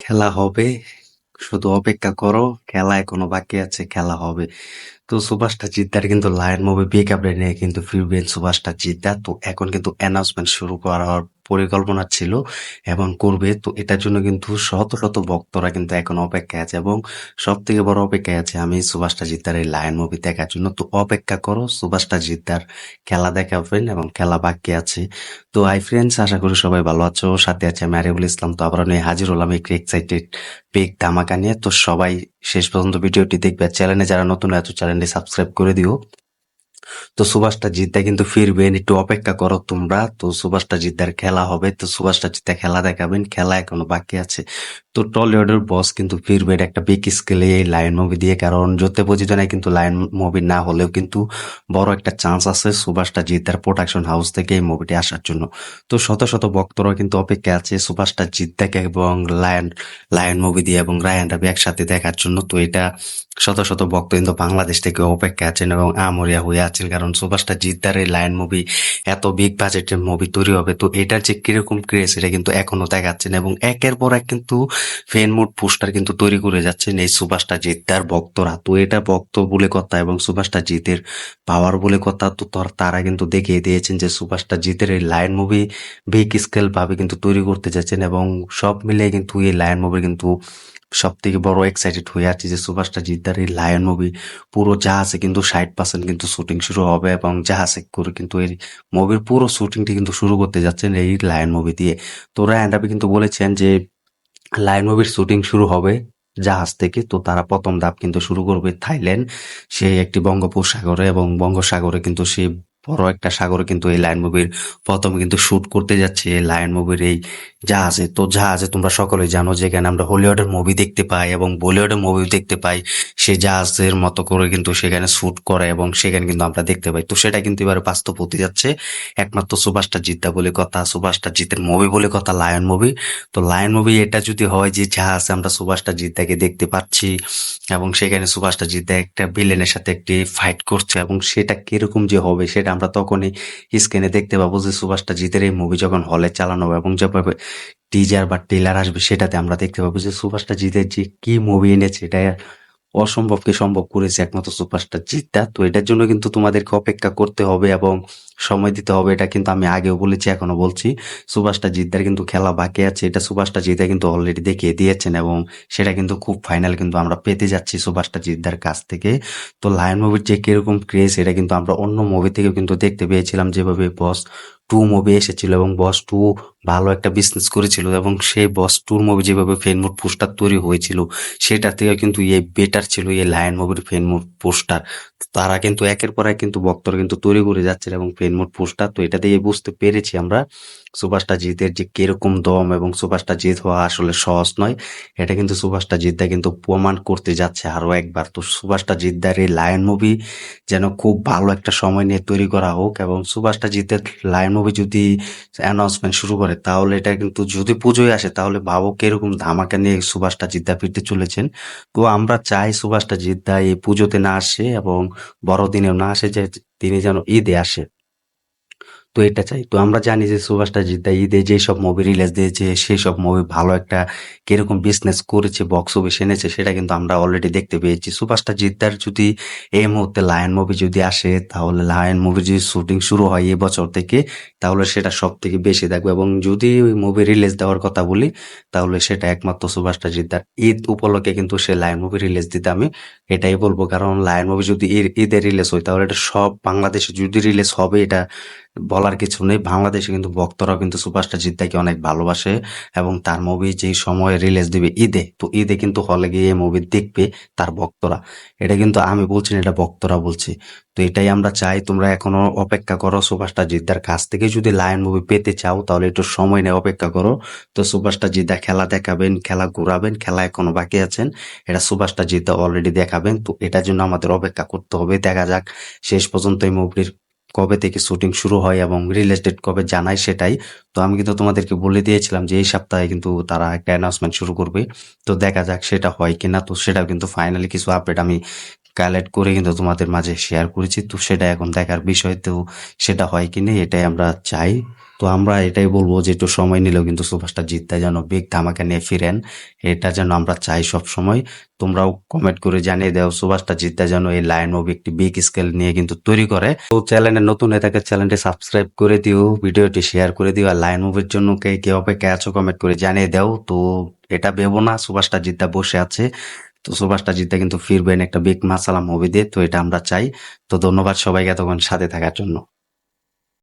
খেলা হবে। শুধু অপেক্ষা করো। খেলা এখনো বাকি আছে, খেলা হবে। তো সুভাষটা জিদ্দার কিন্তু লায়ন মুভি পিকআপে নিয়ে কিন্তু ফিরবেন সুভাষটা জিদ্দা। তো এখন কিন্তু অ্যানাউন্সমেন্ট শুরু করার পরিকল্পনা ছিল এবং করবে। তো এটার জন্য কিন্তু শত শত ভক্তরা কিন্তু এখন অপেক্ষায় আছে এবং সব থেকে বড় অপেক্ষায় আছে আমি সুভাষটা জিদ্দার এই লায়ন মুভি দেখার জন্য। তো অপেক্ষা করো, সুভাষটা জিদ্দার খেলা দেখাবেন এবং খেলা বাকি আছে। তো হাই ফ্রেন্ডস, আশা করি সবাই ভালো আছো। সাথে আছে আমি আরিফুল ইসলাম। তো আবার নিয়ে হাজির হলাম একটু এক্সাইটেড বিগ ধামাকা নিয়ে। তো সবাই শেষ পর্যন্ত ভিডিওটি দেখবে। চ্যানেলে যারা নতুন আছে চ্যানেলটি সাবস্ক্রাইব করে দিও। তো সুভাষটা জিদ্দা কিন্তু ফিরবেন, একটু অপেক্ষা করো তোমরা। তো সুভাষটা জিদ্দার খেলা হবে, তো সুভাষটা জিদ্দা খেলা দেখাবেন, খেলা এখনো বাকি আছে। তো টলিউডের বস কিন্তু ফিরবেন একটা বিগ স্কেলে এই লায়ন মুভি দিয়ে, কারণ যতে প্রযোজনায় কিন্তু লায়ন মুভি না হলেও কিন্তু বড় একটা চান্স আছে সুভাষটা জিদ্দার প্রোডাকশন হাউস থেকে এই মুভিটি আসার জন্য। তো শত শত ভক্তরা কিন্তু অপেক্ষা আছে সুভাষটা জিদ্দাকে এবং লায়ন লায়ন মুভি দিয়ে এবং রায়ান রাবি একসাথে দেখার জন্য। তো এটা শত শত ভক্ত কিন্তু বাংলাদেশ থেকে অপেক্ষা আছেন এবং আমরিয়া হয়ে আছেন, কারণ সুভাষটা জিদ্দার এই লায়ন মুভি এত বিগ বাজেটের মুভি তৈরি হবে। তো এটার যে কিরকম ক্রেজ এটা কিন্তু এখনো দেখাচ্ছেন এবং একের পর এক কিন্তু ফ্যান মুড পোস্টার কিন্তু তৈরি করে যাচ্ছেন এই সুভাষটা জিদ্দার ভক্তরা। তো এটা ভক্ত বলে কথা এবং সুভাষটা জিতের পাওয়ার বলে কথা। তো তারা কিন্তু দেখিয়ে দিয়েছেন যে সুভাষটা জিতের এই লায়ন মুভি বিগ স্কেল ভাবে কিন্তু তৈরি করতে যাচ্ছেন এবং সব মিলিয়ে কিন্তু এই লায়ন মুভি কিন্তু সব থেকে বড় এক্সাইটেড হয়ে আছে যে সুভাষটা জিদ্দার এই লায়ন মুভি পুরো জাহাজে কিন্তু 60% কিন্তু শুটিং শুরু হবে এবং জাহাজে করে কিন্তু এই মুভির পুরো শুটিংটি কিন্তু শুরু করতে যাচ্ছেন এই লায়ন মুভি দিয়ে। তো রায়ান রাবি কিন্তু বলেছেন যে লায়ন মুভির শুটিং শুরু হবে জাহাজ থেকে। তো তারা প্রথম ধাপ কিন্তু শুরু করবে থাইল্যান্ড, সে একটি বঙ্গোপসাগরে এবং বঙ্গোসাগরে কিন্তু সে বড় একটা সাগরে কিন্তু এই লায়ন মুভির প্রথম কিন্তু শুট করতে যাচ্ছে এই লায়ন মুভির এই জাহাজে। তো জাহাজে তোমরা সকলেই জানো যেখানে আমরা হলিউডের মুভি দেখতে পাই এবং বলিউডের মুভি দেখতে পাই, সে জাহাজের মতো করে কিন্তু সেখানে শুট করে এবং সেখানে কিন্তু আমরা দেখতে পাই। তো সেটা কিন্তু এবারে বাস্তব হতে যাচ্ছে একমাত্র সুভাষটা জিদ্দা বলে কথা, সুভাষটা জিতের মুভি বলে কথা লায়ন মুভি। তো লায়ন মুভি এটা যদি হয় যে জাহাজে আমরা সুভাষটা জিদ্দাকে দেখতে পাচ্ছি এবং সেখানে সুভাষটা জিদ্দা একটা ভিলেনের সাথে একটি ফাইট করছে এবং সেটা কিরকম যে হবে সেটা আমরা তখনই স্ক্রিনে দেখতে পাবো যে সুভাষটা জিতের এই মুভি যখন হলে চালানো হবে এবং যেভাবে টিজার বা ট্রেলার আসবে সেটাতে আমরা দেখতে পাবো যে সুভাষটা জিতের যে কি মুভি এনেছে এটা অসম্ভবকে সম্ভব করেছে একমাত্র সুপারস্টার জিদ্দা। তো এটার জন্য কিন্তু তোমাদেরকে অপেক্ষা করতে হবে এবং সময় দিতে হবে। এটা কিন্তু আমি আগেও বলেছি, এখনো বলছি, সুপারস্টার জিদ্দার কিন্তু খেলা বাকি আছে। এটা সুপারস্টার জিদ্দা কিন্তু অলরেডি দেখিয়ে দিয়েছেন এবং সেটা কিন্তু খুব ফাইনাল কিন্তু আমরা পেতে যাচ্ছি সুপারস্টার জিদ্দার কাছ থেকে। তো লায়ন মুভির যে কিরকম ক্রেজ এটা কিন্তু আমরা অন্য মুভি থেকেও কিন্তু দেখতে পেয়েছিলাম, যেভাবে বস টু মুভি এসেছিল এবং বস টু ভালো একটা বিজনেস করেছিল এবং সেই বস টুর মুভি যেভাবে ফেনমুড পোস্টার তৈরি হয়েছিল সেটা থেকে কিন্তু এই বেটার ছিল এই লায়ন মুভির ফেনমুড পোস্টার। তারা কিন্তু একের পর এক কিন্তু ভক্তরা কিন্তু তৈরি করে যাচ্ছেন এবং ফেনমুড পোস্টার। তো এটা দিয়ে বুঝতে পেরেছি আমরা সুভাষটা জিতের যে কিরকম দম এবং সুভাষটা জিত হওয়া আসলে সহজ নয়। এটা কিন্তু সুভাষটা জিদ্দা কিন্তু প্রমাণ করতে যাচ্ছে আরো একবার। তো সুভাষটা জিদ্দার এই লায়ন মুভি যেন খুব ভালো একটা সময় নিয়ে তৈরি করা হোক এবং সুভাষটা জিতের লায়ন মুভি যদি অ্যানাউন্সমেন্ট শুরু করে তাহলে এটা কিন্তু যদি পুজোয় আসে তাহলে ভাবো কিরকম ধামাকা নিয়ে সুভাষটা জিদ্দা ফিরতে চলেছেন। তো আমরা চাই সুভাষটা জিদ্দা এই পুজোতে না আসে এবং বড়দিনেও না আসে, যে তিনি যেন ঈদে আসে। তো এটা চাই। তো আমরা জানি যে সুভাষটা জিদ্দা ঈদে যেসব মুভি রিলিজ দিয়েছে সেই সব মুভি ভালো একটা কিরকম বিজনেস করেছে, বক্স অফিস এনেছে সেটা কিন্তু আমরা অলরেডি দেখতে পেয়েছি। সুভাষটা জিদ্দার যদি এই মুহূর্তে লায়ন মুভি যদি আসে তাহলে লায়ন মুভি যদি শুটিং শুরু হয় এই বছর থেকে তাহলে সেটা সব থেকে বেশি দেখবে এবং যদি ওই মুভি রিলিজ দেওয়ার কথা বলি তাহলে সেটা একমাত্র সুভাষটা জিদ্দার ঈদ উপলক্ষে কিন্তু সে লায়ন মুভি রিলিজ দিতে আমি এটাই বলবো। কারণ লায়ন মুভি যদি ঈদে রিলিজ হয় তাহলে এটা সব বাংলাদেশে যদি রিলিজ হবে এটা বলার কিছু নেই। বাংলাদেশে কিন্তু ভক্তরাও কিন্তু সুপারস্টার জিদ্দাকে অনেক ভালোবাসে এবং তার মুভি যেই সময় রিলিজ দিবে ঈদে, তো ঈদে কিন্তু হলে গিয়ে মুভি দেখবে তার ভক্তরা। এটা কিন্তু আমি বলছি না, এটা ভক্তরা বলছে। তো এটাই আমরা চাই, তোমরা এখনো অপেক্ষা করো সুপারস্টার জিদ্দার কাছ থেকে যদি লায়ন মুভি পেতে চাও তাহলে একটু সময় নিয়ে অপেক্ষা করো। তো সুপারস্টার জিদ্দা খেলা দেখাবেন, খেলা ঘুরাবেন, খেলা এখনো বাকি আছেন, এটা সুপারস্টার জিদ্দা অলরেডি দেখাবেন। তো এটার জন্য আমাদের অপেক্ষা করতে হবে। দেখা যাক শেষ পর্যন্ত এই মুভির কবে থেকে শুটিং শুরু হয় এবং রিলিজ ডেট কবে জানায় সেটাই। তো আমি কিন্তু তোমাদেরকে বলে দিয়েছিলাম যে এই সপ্তাহে কিন্তু তারা একটা অ্যানাউন্সমেন্ট শুরু করবে। তো দেখা যাক সেটা হয় কিনা। তো সেটাও কিন্তু ফাইনালি কিছু আপডেট আমি কালেক্ট করে কিন্তু তোমাদের মাঝে শেয়ার করেছি। তো সেটা এখন দেখার বিষয়। তো সেটা হয় কিনা এটাই আমরা চাই। তো আমরা এটাই বলবো যে একটু সময় নিলেও কিন্তু সুপারস্টার জিততে যেন বিগ ধামাকা নিয়ে ফিরেন, এটা যেন আমরা চাই সব সময়। তোমরাও কমেন্ট করে জানিয়ে দাও সুপারস্টার জিততে যেন এই লায়ন মুভি একটি বিগ স্কেল নিয়ে কিন্তু তৈরি করে। তো চ্যানেলে নতুন হয়ে থাকে চ্যানেলটি সাবস্ক্রাইব করে দিও, ভিডিওটি শেয়ার করে দিও, আর লায়ন মুভির জন্য কে কে অপেক্ষায় আছো কমেন্ট করে জানিয়ে দাও। তো এটা ভেবো না সুপারস্টার জিততে বসে আছে, তো সুপারস্টার জিততে কিন্তু ফিরবেন একটা বিগ মাসালা মুভি দিয়ে, তো এটা আমরা চাই। তো ধন্যবাদ সবাইকে এতক্ষণ সাথে থাকার জন্য।